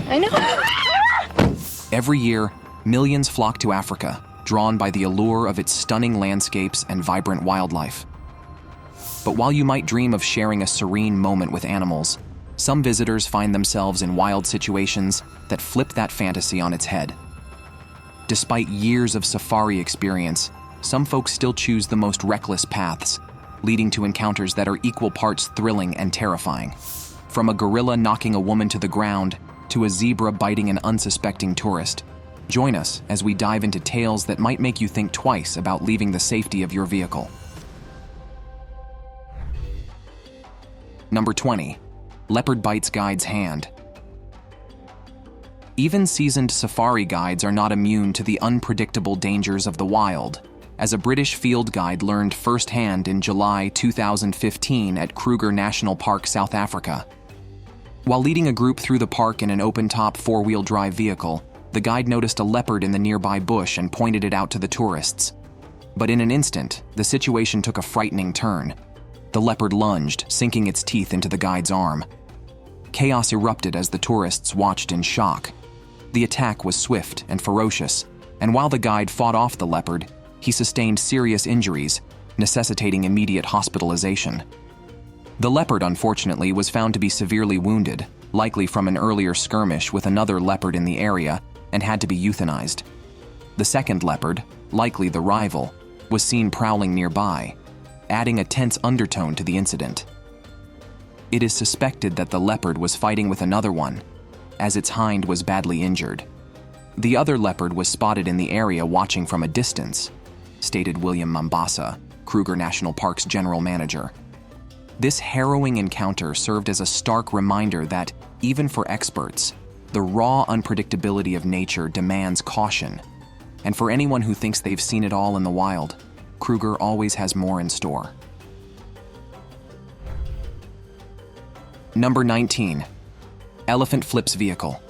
I know. Every year, millions flock to Africa, drawn by the allure of its stunning landscapes and vibrant wildlife. But while you might dream of sharing a serene moment with animals, some visitors find themselves in wild situations that flip that fantasy on its head. Despite years of safari experience, some folks still choose the most reckless paths, leading to encounters that are equal parts thrilling and terrifying. From a gorilla knocking a woman to the ground to a zebra biting an unsuspecting tourist, join us as we dive into tales that might make you think twice about leaving the safety of your vehicle. Number 20. Leopard bites guide's hand. Even seasoned safari guides are not immune to the unpredictable dangers of the wild, as a British field guide learned firsthand in July 2015 at Kruger National Park, South Africa. While leading a group through the park in an open-top four-wheel drive vehicle, the guide noticed a leopard in the nearby bush and pointed it out to the tourists. But in an instant, the situation took a frightening turn. The leopard lunged, sinking its teeth into the guide's arm. Chaos erupted as the tourists watched in shock. The attack was swift and ferocious, and while the guide fought off the leopard, he sustained serious injuries, necessitating immediate hospitalization. The leopard, unfortunately, was found to be severely wounded, likely from an earlier skirmish with another leopard in the area, and had to be euthanized. The second leopard, likely the rival, was seen prowling nearby, adding a tense undertone to the incident. It is suspected that the leopard was fighting with another one, as its hind was badly injured. The other leopard was spotted in the area watching from a distance, stated William Mombasa, Kruger National Park's general manager. This harrowing encounter served as a stark reminder that, even for experts, the raw unpredictability of nature demands caution. And for anyone who thinks they've seen it all in the wild, Kruger always has more in store. Number 19. Elephant flips vehicle.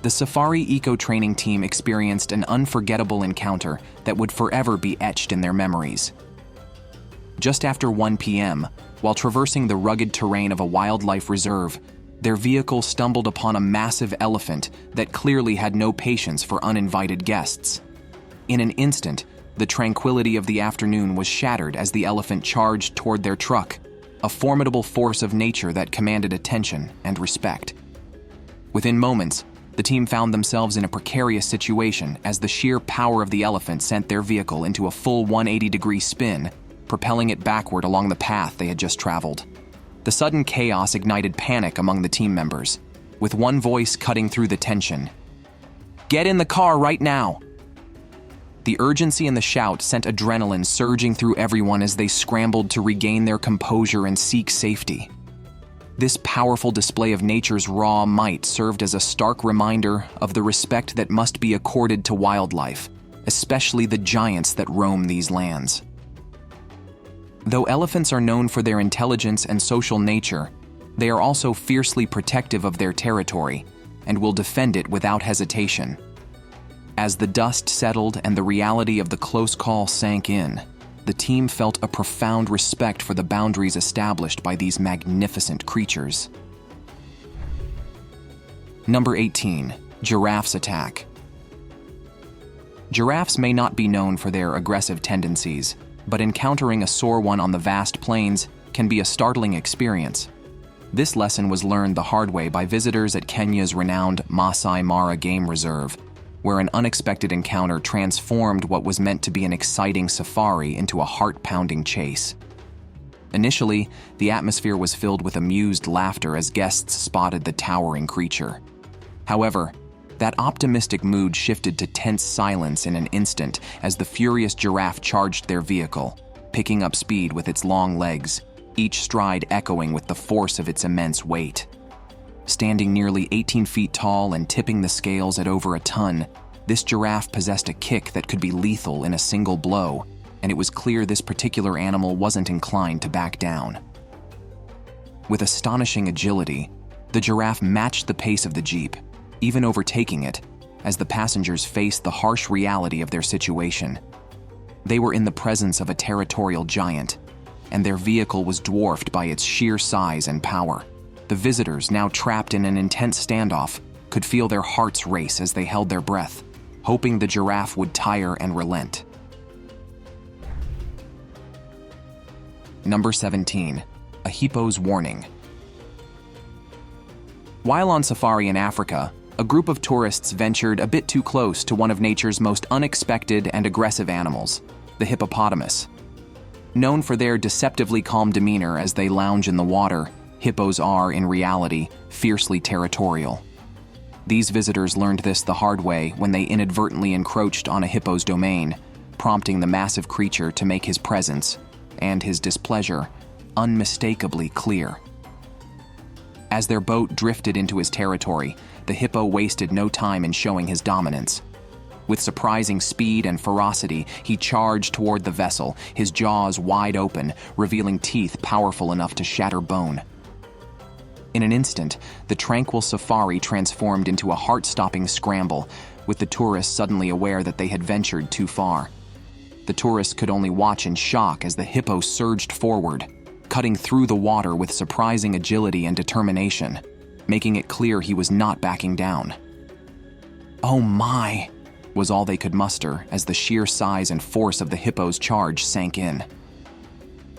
The Safari Eco Training Team experienced an unforgettable encounter that would forever be etched in their memories. Just after 1 p.m., while traversing the rugged terrain of a wildlife reserve, their vehicle stumbled upon a massive elephant that clearly had no patience for uninvited guests. In an instant, the tranquility of the afternoon was shattered as the elephant charged toward their truck, a formidable force of nature that commanded attention and respect. Within moments, the team found themselves in a precarious situation as the sheer power of the elephant sent their vehicle into a full 180-degree spin, propelling it backward along the path they had just traveled. The sudden chaos ignited panic among the team members, with one voice cutting through the tension. "Get in the car right now!" The urgency in the shout sent adrenaline surging through everyone as they scrambled to regain their composure and seek safety. This powerful display of nature's raw might served as a stark reminder of the respect that must be accorded to wildlife, especially the giants that roam these lands. Though elephants are known for their intelligence and social nature, they are also fiercely protective of their territory and will defend it without hesitation. As the dust settled and the reality of the close call sank in, the team felt a profound respect for the boundaries established by these magnificent creatures. Number 18. Giraffes Attack. Giraffes may not be known for their aggressive tendencies, but encountering a sore one on the vast plains can be a startling experience. This lesson was learned the hard way by visitors at Kenya's renowned Masai Mara Game Reserve, where an unexpected encounter transformed what was meant to be an exciting safari into a heart-pounding chase. Initially, the atmosphere was filled with amused laughter as guests spotted the towering creature. However, that optimistic mood shifted to tense silence in an instant as the furious giraffe charged their vehicle, picking up speed with its long legs, each stride echoing with the force of its immense weight. Standing nearly 18 feet tall and tipping the scales at over a ton, this giraffe possessed a kick that could be lethal in a single blow, and it was clear this particular animal wasn't inclined to back down. With astonishing agility, the giraffe matched the pace of the Jeep, even overtaking it, as the passengers faced the harsh reality of their situation. They were in the presence of a territorial giant, and their vehicle was dwarfed by its sheer size and power. The visitors, now trapped in an intense standoff, could feel their hearts race as they held their breath, hoping the giraffe would tire and relent. Number 17. A Hippos Warning. While on safari in Africa, a group of tourists ventured a bit too close to one of nature's most unexpected and aggressive animals, the hippopotamus. Known for their deceptively calm demeanor as they lounge in the water, hippos are, in reality, fiercely territorial. These visitors learned this the hard way when they inadvertently encroached on a hippo's domain, prompting the massive creature to make his presence, and his displeasure, unmistakably clear. As their boat drifted into his territory, the hippo wasted no time in showing his dominance. With surprising speed and ferocity, he charged toward the vessel, his jaws wide open, revealing teeth powerful enough to shatter bone. In an instant, the tranquil safari transformed into a heart-stopping scramble, with the tourists suddenly aware that they had ventured too far. The tourists could only watch in shock as the hippo surged forward, cutting through the water with surprising agility and determination, making it clear he was not backing down. "Oh my," was all they could muster as the sheer size and force of the hippo's charge sank in.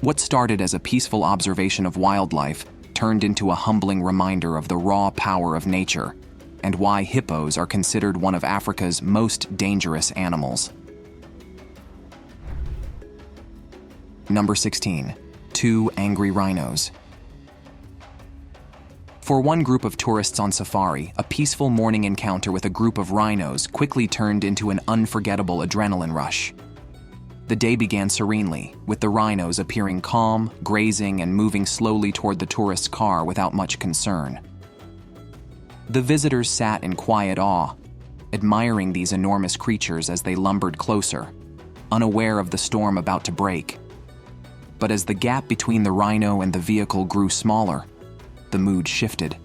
What started as a peaceful observation of wildlife turned into a humbling reminder of the raw power of nature and why hippos are considered one of Africa's most dangerous animals. Number 16. 2 angry rhinos. For one group of tourists on safari, a peaceful morning encounter with a group of rhinos quickly turned into an unforgettable adrenaline rush. The day began serenely, with the rhinos appearing calm, grazing, and moving slowly toward the tourist's car without much concern. The visitors sat in quiet awe, admiring these enormous creatures as they lumbered closer, unaware of the storm about to break. But as the gap between the rhino and the vehicle grew smaller, the mood shifted.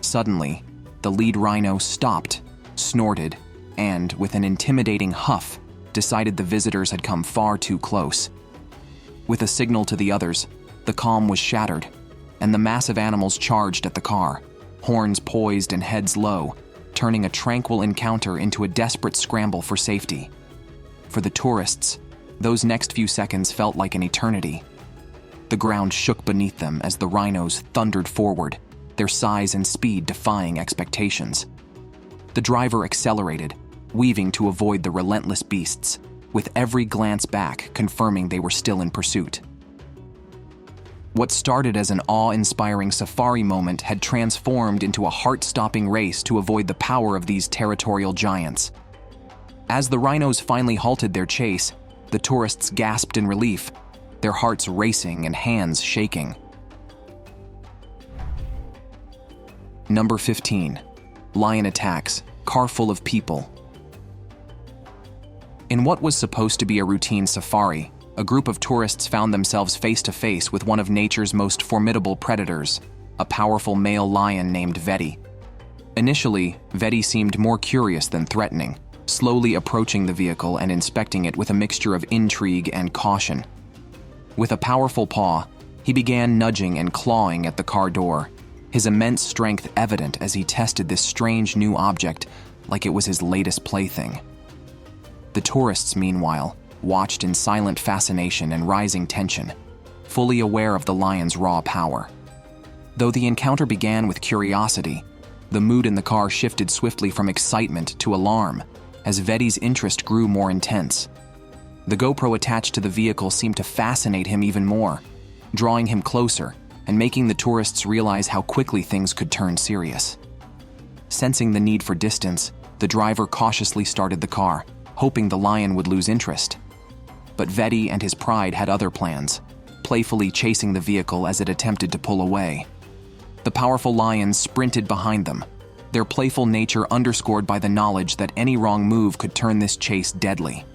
Suddenly, the lead rhino stopped, snorted, and, with an intimidating huff, decided the visitors had come far too close. With a signal to the others, the calm was shattered, and the massive animals charged at the car, horns poised and heads low, turning a tranquil encounter into a desperate scramble for safety. For the tourists, those next few seconds felt like an eternity. The ground shook beneath them as the rhinos thundered forward, their size and speed defying expectations. The driver accelerated, weaving to avoid the relentless beasts, with every glance back confirming they were still in pursuit. What started as an awe-inspiring safari moment had transformed into a heart-stopping race to avoid the power of these territorial giants. As the rhinos finally halted their chase, the tourists gasped in relief, their hearts racing and hands shaking. Number 15. Lion attacks, car full of people. In what was supposed to be a routine safari, a group of tourists found themselves face to face with one of nature's most formidable predators, a powerful male lion named Vedi. Initially, Vedi seemed more curious than threatening, slowly approaching the vehicle and inspecting it with a mixture of intrigue and caution. With a powerful paw, he began nudging and clawing at the car door, his immense strength evident as he tested this strange new object like it was his latest plaything. The tourists, meanwhile, watched in silent fascination and rising tension, fully aware of the lion's raw power. Though the encounter began with curiosity, the mood in the car shifted swiftly from excitement to alarm as Vedi's interest grew more intense. The GoPro attached to the vehicle seemed to fascinate him even more, drawing him closer and making the tourists realize how quickly things could turn serious. Sensing the need for distance, the driver cautiously started the car, hoping the lion would lose interest. But Vedi and his pride had other plans, playfully chasing the vehicle as it attempted to pull away. The powerful lions sprinted behind them, their playful nature underscored by the knowledge that any wrong move could turn this chase deadly.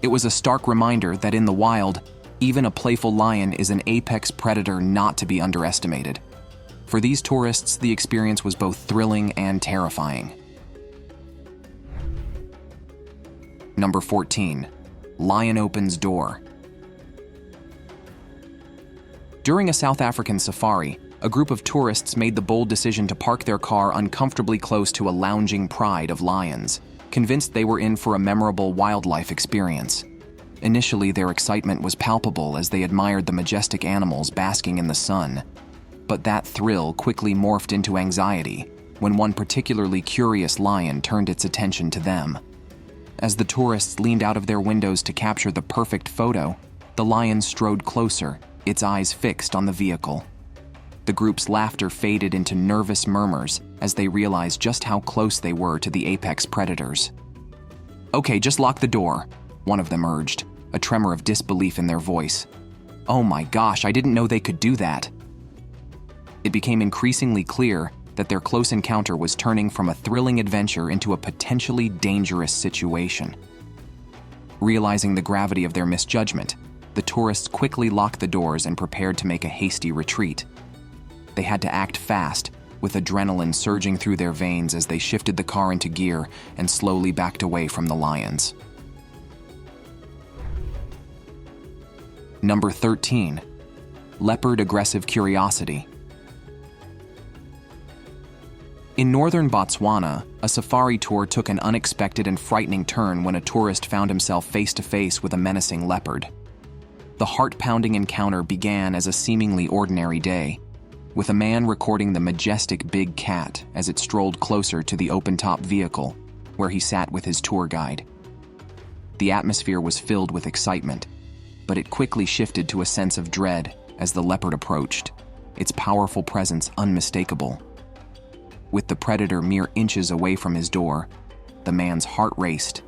It was a stark reminder that in the wild, even a playful lion is an apex predator not to be underestimated. For these tourists, the experience was both thrilling and terrifying. Number 14. Lion opens door. During a South African safari, a group of tourists made the bold decision to park their car uncomfortably close to a lounging pride of lions, convinced they were in for a memorable wildlife experience. Initially, their excitement was palpable as they admired the majestic animals basking in the sun. But that thrill quickly morphed into anxiety when one particularly curious lion turned its attention to them. As the tourists leaned out of their windows to capture the perfect photo, the lion strode closer, its eyes fixed on the vehicle. The group's laughter faded into nervous murmurs as they realized just how close they were to the apex predators. "Okay, just lock the door," one of them urged, a tremor of disbelief in their voice. "Oh my gosh, I didn't know they could do that." It became increasingly clear that their close encounter was turning from a thrilling adventure into a potentially dangerous situation. Realizing the gravity of their misjudgment, the tourists quickly locked the doors and prepared to make a hasty retreat. They had to act fast, with adrenaline surging through their veins as they shifted the car into gear and slowly backed away from the lions. Number 13. Leopard aggressive curiosity. In northern Botswana, a safari tour took an unexpected and frightening turn when a tourist found himself face-to-face with a menacing leopard. The heart-pounding encounter began as a seemingly ordinary day, with a man recording the majestic big cat as it strolled closer to the open-top vehicle, where he sat with his tour guide. The atmosphere was filled with excitement, but it quickly shifted to a sense of dread as the leopard approached, its powerful presence unmistakable. With the predator mere inches away from his door, the man's heart raced.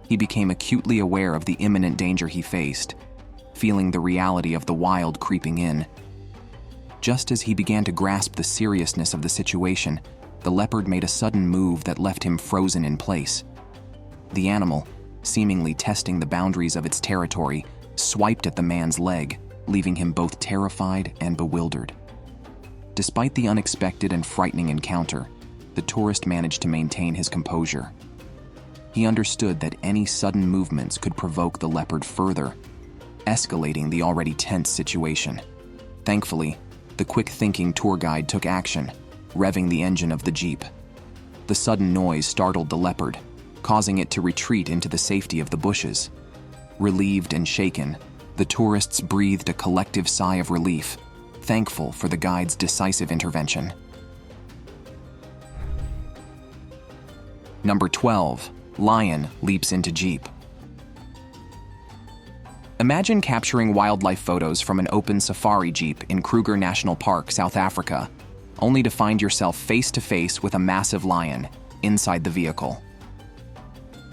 He became acutely aware of the imminent danger he faced, feeling the reality of the wild creeping in. Just as he began to grasp the seriousness of the situation, the leopard made a sudden move that left him frozen in place. The animal, seemingly testing the boundaries of its territory, swiped at the man's leg, leaving him both terrified and bewildered. Despite the unexpected and frightening encounter, the tourist managed to maintain his composure. He understood that any sudden movements could provoke the leopard further, escalating the already tense situation. Thankfully, the quick-thinking tour guide took action, revving the engine of the Jeep. The sudden noise startled the leopard, causing it to retreat into the safety of the bushes. Relieved and shaken, the tourists breathed a collective sigh of relief, thankful for the guide's decisive intervention. Number 12. Lion leaps into Jeep. Imagine capturing wildlife photos from an open safari jeep in Kruger National Park, South Africa, only to find yourself face-to-face with a massive lion inside the vehicle.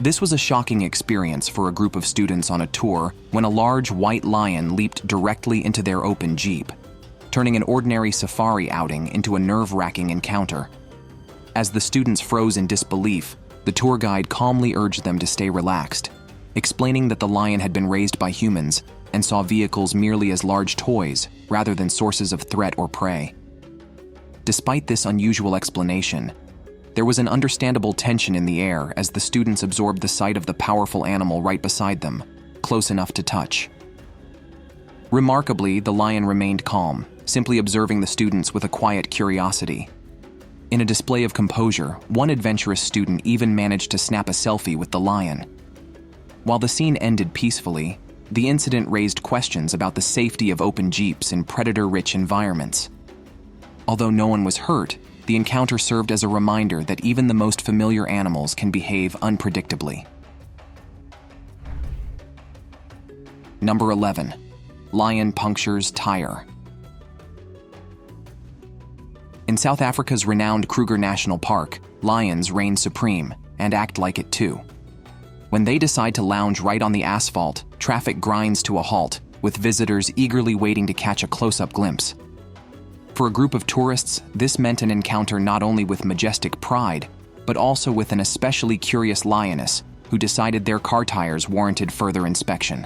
This was a shocking experience for a group of students on a tour when a large white lion leaped directly into their open jeep, turning an ordinary safari outing into a nerve-wracking encounter. As the students froze in disbelief, the tour guide calmly urged them to stay relaxed, explaining that the lion had been raised by humans and saw vehicles merely as large toys rather than sources of threat or prey. Despite this unusual explanation, there was an understandable tension in the air as the students absorbed the sight of the powerful animal right beside them, close enough to touch. Remarkably, the lion remained calm, simply observing the students with a quiet curiosity. In a display of composure, one adventurous student even managed to snap a selfie with the lion. While the scene ended peacefully, the incident raised questions about the safety of open jeeps in predator-rich environments. Although no one was hurt, the encounter served as a reminder that even the most familiar animals can behave unpredictably. Number 11. Lion punctures tire. In South Africa's renowned Kruger National Park, lions reign supreme and act like it too. When they decide to lounge right on the asphalt, traffic grinds to a halt, with visitors eagerly waiting to catch a close-up glimpse. For a group of tourists, this meant an encounter not only with majestic pride, but also with an especially curious lioness who decided their car tires warranted further inspection.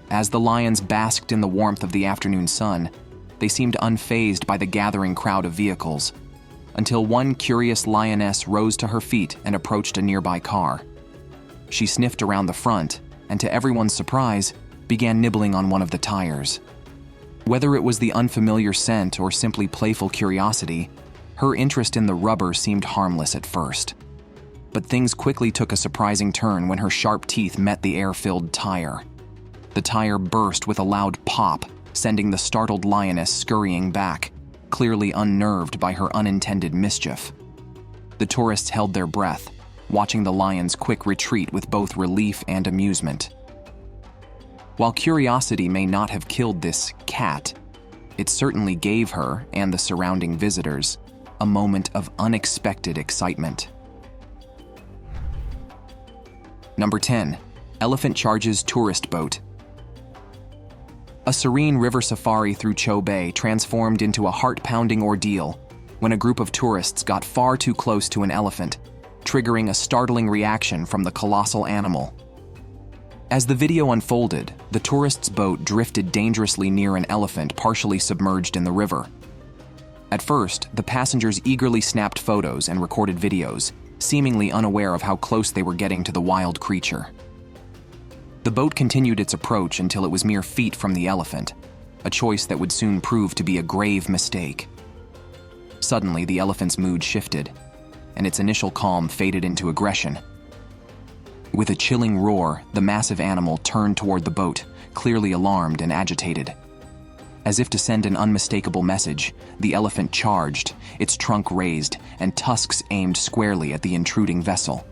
As the lions basked in the warmth of the afternoon sun, they seemed unfazed by the gathering crowd of vehicles, until one curious lioness rose to her feet and approached a nearby car. She sniffed around the front and, to everyone's surprise, began nibbling on one of the tires. Whether it was the unfamiliar scent or simply playful curiosity, her interest in the rubber seemed harmless at first. But things quickly took a surprising turn when her sharp teeth met the air-filled tire. The tire burst with a loud pop, sending the startled lioness scurrying back, clearly unnerved by her unintended mischief. The tourists held their breath, watching the lion's quick retreat with both relief and amusement. While curiosity may not have killed this cat, it certainly gave her and the surrounding visitors a moment of unexpected excitement. Number 10. Elephant charges tourist boat. A serene river safari through Cho Bay transformed into a heart-pounding ordeal when a group of tourists got far too close to an elephant, triggering a startling reaction from the colossal animal. As the video unfolded, the tourists' boat drifted dangerously near an elephant partially submerged in the river. At first, the passengers eagerly snapped photos and recorded videos, seemingly unaware of how close they were getting to the wild creature. The boat continued its approach until it was mere feet from the elephant, a choice that would soon prove to be a grave mistake. Suddenly, the elephant's mood shifted, and its initial calm faded into aggression. With a chilling roar, the massive animal turned toward the boat, clearly alarmed and agitated. As if to send an unmistakable message, the elephant charged, its trunk raised, and tusks aimed squarely at the intruding vessel.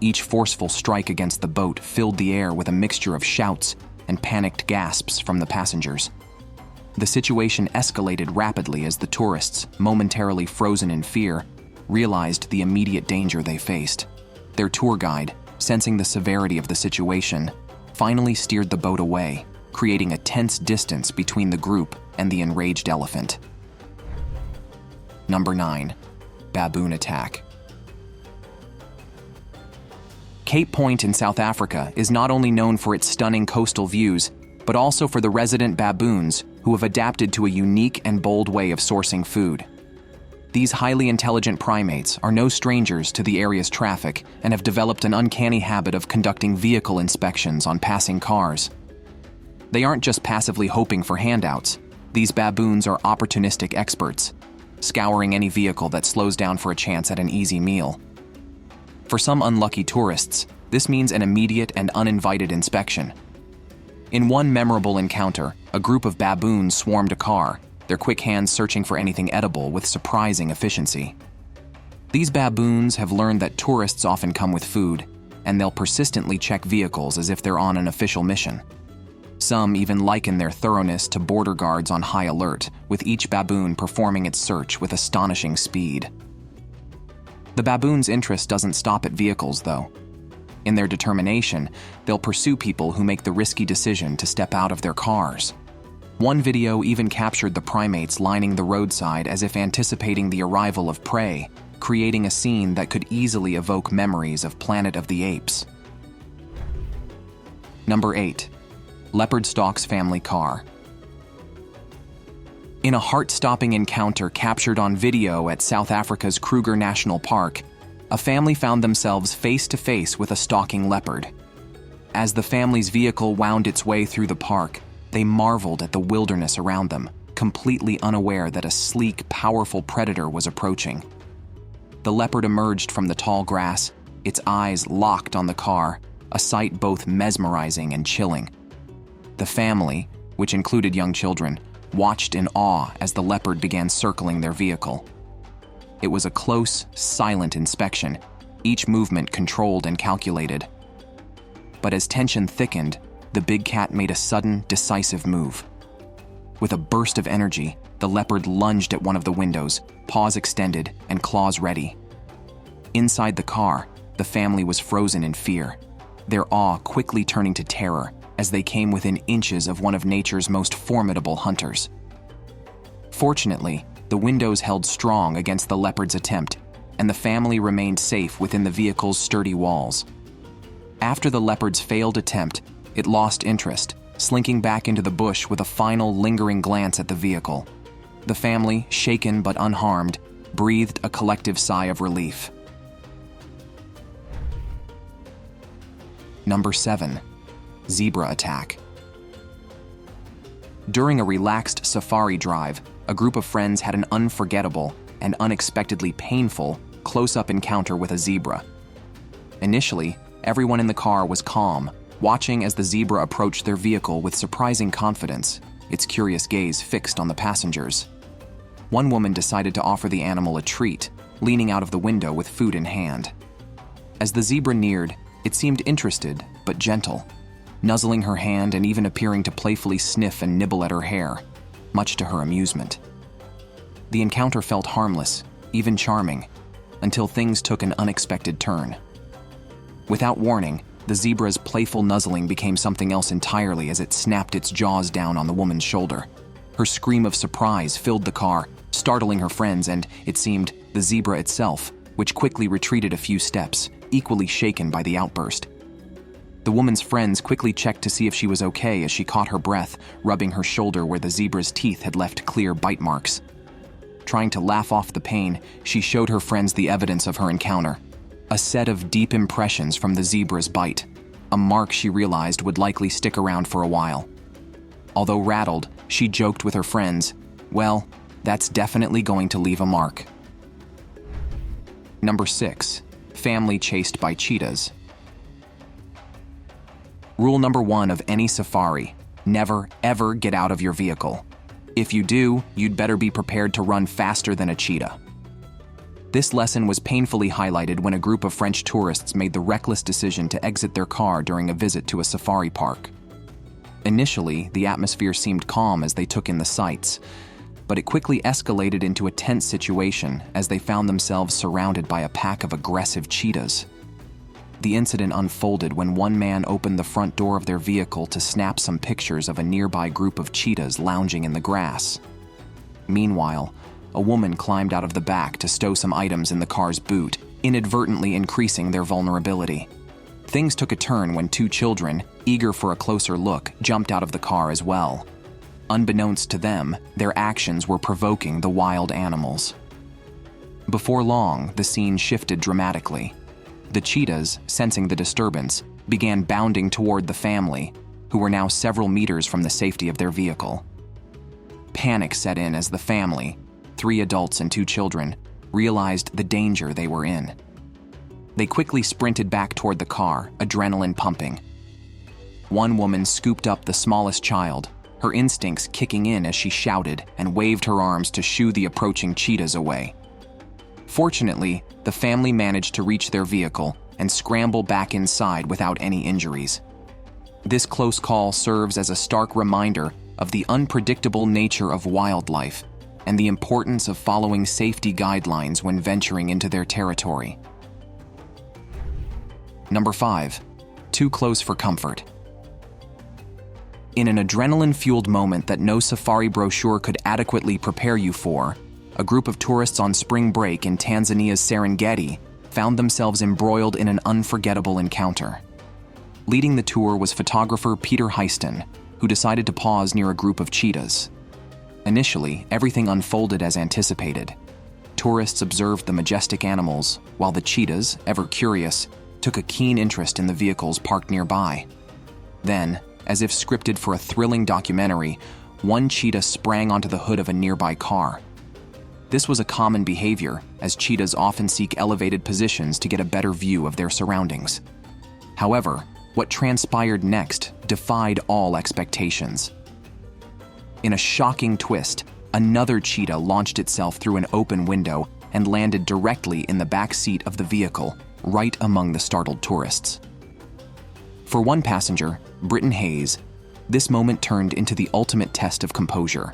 Each forceful strike against the boat filled the air with a mixture of shouts and panicked gasps from the passengers. The situation escalated rapidly as the tourists, momentarily frozen in fear, realized the immediate danger they faced. Their tour guide, sensing the severity of the situation, finally steered the boat away, creating a tense distance between the group and the enraged elephant. Number 9. Baboon Attack. Cape Point in South Africa is not only known for its stunning coastal views, but also for the resident baboons who have adapted to a unique and bold way of sourcing food. These highly intelligent primates are no strangers to the area's traffic and have developed an uncanny habit of conducting vehicle inspections on passing cars. They aren't just passively hoping for handouts. These baboons are opportunistic experts, scouring any vehicle that slows down for a chance at an easy meal. For some unlucky tourists, this means an immediate and uninvited inspection. In one memorable encounter, a group of baboons swarmed a car, their quick hands searching for anything edible with surprising efficiency. These baboons have learned that tourists often come with food, and they'll persistently check vehicles as if they're on an official mission. Some even liken their thoroughness to border guards on high alert, with each baboon performing its search with astonishing speed. The baboons' interest doesn't stop at vehicles, though. In their determination, they'll pursue people who make the risky decision to step out of their cars. One video even captured the primates lining the roadside as if anticipating the arrival of prey, creating a scene that could easily evoke memories of Planet of the Apes. Number 8. Leopard stalks family car. In a heart-stopping encounter captured on video at South Africa's Kruger National Park, a family found themselves face-to-face with a stalking leopard. As the family's vehicle wound its way through the park, they marveled at the wilderness around them, completely unaware that a sleek, powerful predator was approaching. The leopard emerged from the tall grass, its eyes locked on the car, a sight both mesmerizing and chilling. The family, which included young children, watched in awe as the leopard began circling their vehicle. It was a close, silent inspection, each movement controlled and calculated. But as tension thickened, the big cat made a sudden, decisive move. With a burst of energy, the leopard lunged at one of the windows, paws extended and claws ready. Inside the car, the family was frozen in fear, their awe quickly turning to terror as they came within inches of one of nature's most formidable hunters. Fortunately, the windows held strong against the leopard's attempt, and the family remained safe within the vehicle's sturdy walls. After the leopard's failed attempt, it lost interest, slinking back into the bush with a final lingering glance at the vehicle. The family, shaken but unharmed, breathed a collective sigh of relief. Number 7. Zebra Attack. During a relaxed safari drive, a group of friends had an unforgettable and unexpectedly painful close-up encounter with a zebra. Initially, everyone in the car was calm, watching as the zebra approached their vehicle with surprising confidence, its curious gaze fixed on the passengers. One woman decided to offer the animal a treat, leaning out of the window with food in hand. As the zebra neared, it seemed interested but gentle, nuzzling her hand and even appearing to playfully sniff and nibble at her hair, much to her amusement. The encounter felt harmless, even charming, until things took an unexpected turn. Without warning, the zebra's playful nuzzling became something else entirely as it snapped its jaws down on the woman's shoulder. Her scream of surprise filled the car, startling her friends and, it seemed, the zebra itself, which quickly retreated a few steps, equally shaken by the outburst. The woman's friends quickly checked to see if she was okay as she caught her breath, rubbing her shoulder where the zebra's teeth had left clear bite marks. Trying to laugh off the pain, she showed her friends the evidence of her encounter. A set of deep impressions from the zebra's bite, a mark she realized would likely stick around for a while. Although rattled, she joked with her friends, "Well, that's definitely going to leave a mark." Number 6. Family chased by cheetahs. Rule number 1 of any safari: never, ever get out of your vehicle. If you do, you'd better be prepared to run faster than a cheetah. This lesson was painfully highlighted when a group of French tourists made the reckless decision to exit their car during a visit to a safari park. Initially, the atmosphere seemed calm as they took in the sights, but it quickly escalated into a tense situation as they found themselves surrounded by a pack of aggressive cheetahs. The incident unfolded when one man opened the front door of their vehicle to snap some pictures of a nearby group of cheetahs lounging in the grass. Meanwhile, a woman climbed out of the back to stow some items in the car's boot, inadvertently increasing their vulnerability. Things took a turn when 2 children, eager for a closer look, jumped out of the car as well. Unbeknownst to them, their actions were provoking the wild animals. Before long, the scene shifted dramatically. The cheetahs, sensing the disturbance, began bounding toward the family, who were now several meters from the safety of their vehicle. Panic set in as the family, 3 adults and 2 children, realized the danger they were in. They quickly sprinted back toward the car, adrenaline pumping. One woman scooped up the smallest child, her instincts kicking in as she shouted and waved her arms to shoo the approaching cheetahs away. Fortunately, the family managed to reach their vehicle and scramble back inside without any injuries. This close call serves as a stark reminder of the unpredictable nature of wildlife and the importance of following safety guidelines when venturing into their territory. Number 5. Too close for comfort. In an adrenaline-fueled moment that no safari brochure could adequately prepare you for, a group of tourists on spring break in Tanzania's Serengeti found themselves embroiled in an unforgettable encounter. Leading the tour was photographer Peter Heiston, who decided to pause near a group of cheetahs. Initially, everything unfolded as anticipated. Tourists observed the majestic animals, while the cheetahs, ever curious, took a keen interest in the vehicles parked nearby. Then, as if scripted for a thrilling documentary, one cheetah sprang onto the hood of a nearby car. This was a common behavior, as cheetahs often seek elevated positions to get a better view of their surroundings. However, what transpired next defied all expectations. In a shocking twist, another cheetah launched itself through an open window and landed directly in the back seat of the vehicle, right among the startled tourists. For one passenger, Britton Hayes, this moment turned into the ultimate test of composure.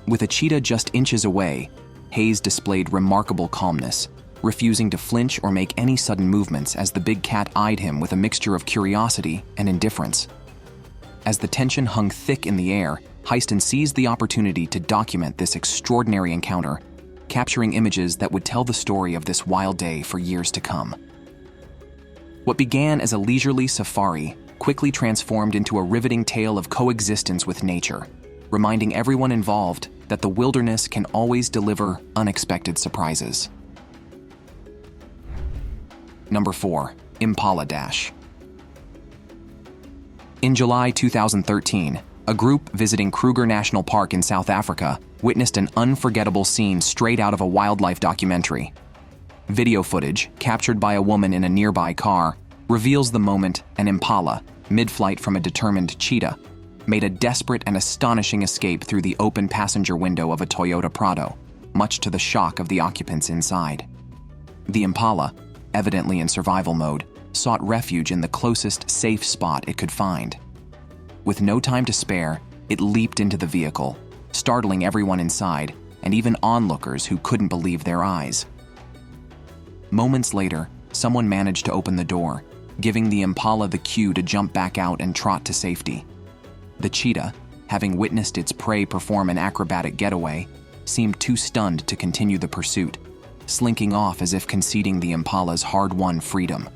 With a cheetah just inches away, Hayes displayed remarkable calmness, refusing to flinch or make any sudden movements as the big cat eyed him with a mixture of curiosity and indifference. As the tension hung thick in the air, Heiston seized the opportunity to document this extraordinary encounter, capturing images that would tell the story of this wild day for years to come. What began as a leisurely safari quickly transformed into a riveting tale of coexistence with nature, reminding everyone involved that the wilderness can always deliver unexpected surprises. Number 4. Impala Dash. In July 2013, A group visiting Kruger National Park in South Africa witnessed an unforgettable scene straight out of a wildlife documentary. Video footage, captured by a woman in a nearby car, reveals the moment an impala, mid-flight from a determined cheetah, made a desperate and astonishing escape through the open passenger window of a Toyota Prado, much to the shock of the occupants inside. The impala, evidently in survival mode, sought refuge in the closest safe spot it could find. With no time to spare, it leaped into the vehicle, startling everyone inside and even onlookers who couldn't believe their eyes. Moments later, someone managed to open the door, giving the impala the cue to jump back out and trot to safety. The cheetah, having witnessed its prey perform an acrobatic getaway, seemed too stunned to continue the pursuit, slinking off as if conceding the impala's hard-won freedom.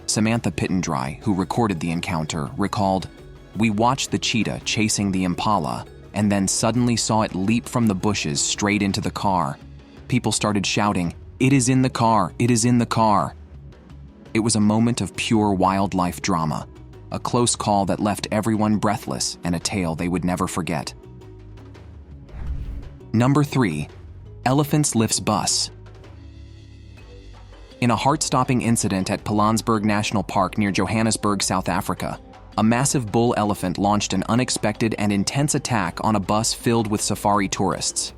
Samantha Pittendry, who recorded the encounter, recalled, "We watched the cheetah chasing the impala and then suddenly saw it leap from the bushes straight into the car. People started shouting, 'It is in the car! It is in the car!' It was a moment of pure wildlife drama, a close call that left everyone breathless and a tale they would never forget." Number 3. Elephants lifts bus. In a heart-stopping incident at Pilanesberg National Park near Johannesburg, South Africa, a massive bull elephant launched an unexpected and intense attack on a bus filled with safari tourists.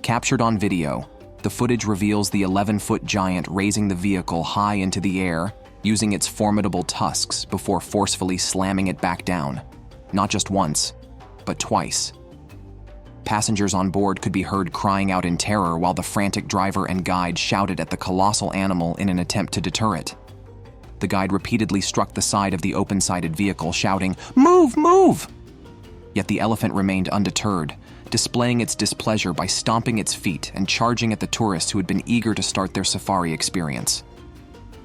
Captured on video, the footage reveals the 11-foot giant raising the vehicle high into the air, using its formidable tusks before forcefully slamming it back down, not just once, but twice. Passengers on board could be heard crying out in terror while the frantic driver and guide shouted at the colossal animal in an attempt to deter it. The guide repeatedly struck the side of the open-sided vehicle, shouting, "Move, move!" Yet the elephant remained undeterred, displaying its displeasure by stomping its feet and charging at the tourists who had been eager to start their safari experience.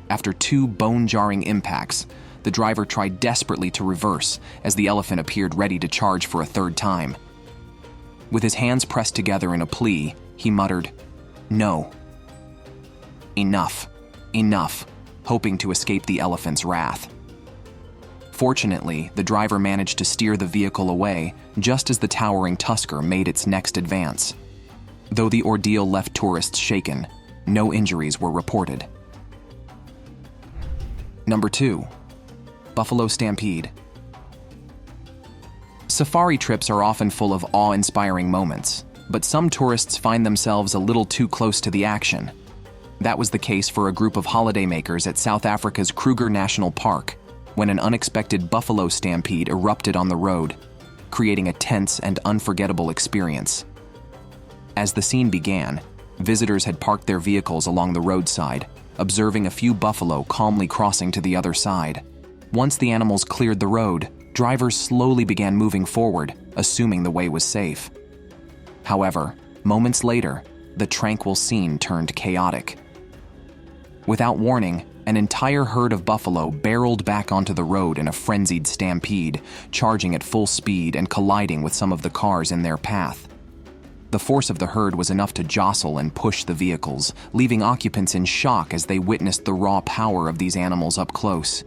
After 2 bone-jarring impacts, the driver tried desperately to reverse as the elephant appeared ready to charge for a third time. With his hands pressed together in a plea, he muttered, "No. Enough. Enough," hoping to escape the elephant's wrath. Fortunately, the driver managed to steer the vehicle away just as the towering tusker made its next advance. Though the ordeal left tourists shaken, no injuries were reported. Number 2. Buffalo Stampede. Safari trips are often full of awe-inspiring moments, but some tourists find themselves a little too close to the action. That was the case for a group of holidaymakers at South Africa's Kruger National Park, when an unexpected buffalo stampede erupted on the road, creating a tense and unforgettable experience. As the scene began, visitors had parked their vehicles along the roadside, observing a few buffalo calmly crossing to the other side. Once the animals cleared the road, drivers slowly began moving forward, assuming the way was safe. However, moments later, the tranquil scene turned chaotic. Without warning, an entire herd of buffalo barreled back onto the road in a frenzied stampede, charging at full speed and colliding with some of the cars in their path. The force of the herd was enough to jostle and push the vehicles, leaving occupants in shock as they witnessed the raw power of these animals up close.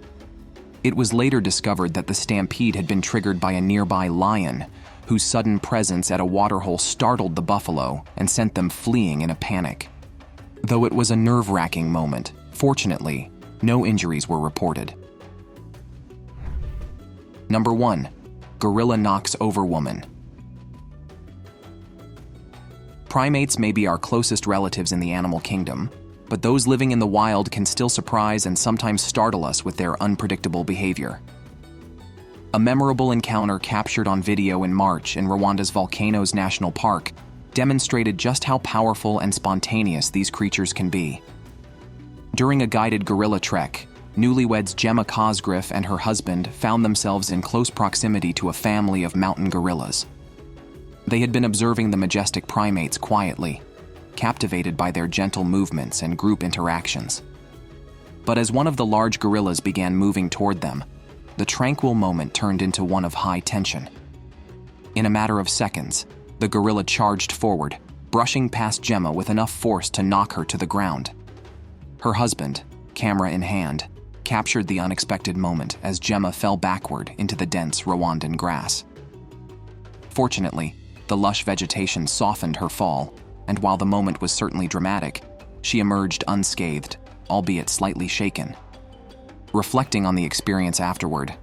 It was later discovered that the stampede had been triggered by a nearby lion, whose sudden presence at a waterhole startled the buffalo and sent them fleeing in a panic. Though it was a nerve-wracking moment, fortunately, no injuries were reported. Number 1. Gorilla knocks over woman. Primates may be our closest relatives in the animal kingdom, but those living in the wild can still surprise and sometimes startle us with their unpredictable behavior. A memorable encounter captured on video in March in Rwanda's Volcanoes National Park demonstrated just how powerful and spontaneous these creatures can be. During a guided gorilla trek, newlyweds Gemma Cosgriff and her husband found themselves in close proximity to a family of mountain gorillas. They had been observing the majestic primates quietly, captivated by their gentle movements and group interactions. But as one of the large gorillas began moving toward them, the tranquil moment turned into one of high tension. In a matter of seconds, the gorilla charged forward, brushing past Gemma with enough force to knock her to the ground. Her husband, camera in hand, captured the unexpected moment as Gemma fell backward into the dense Rwandan grass. Fortunately, the lush vegetation softened her fall, and while the moment was certainly dramatic, she emerged unscathed, albeit slightly shaken. Reflecting on the experience afterward,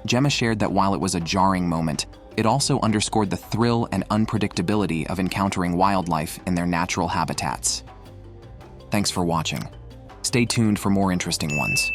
Gemma shared that while it was a jarring moment, it also underscored the thrill and unpredictability of encountering wildlife in their natural habitats. Thanks for watching. Stay tuned for more interesting ones.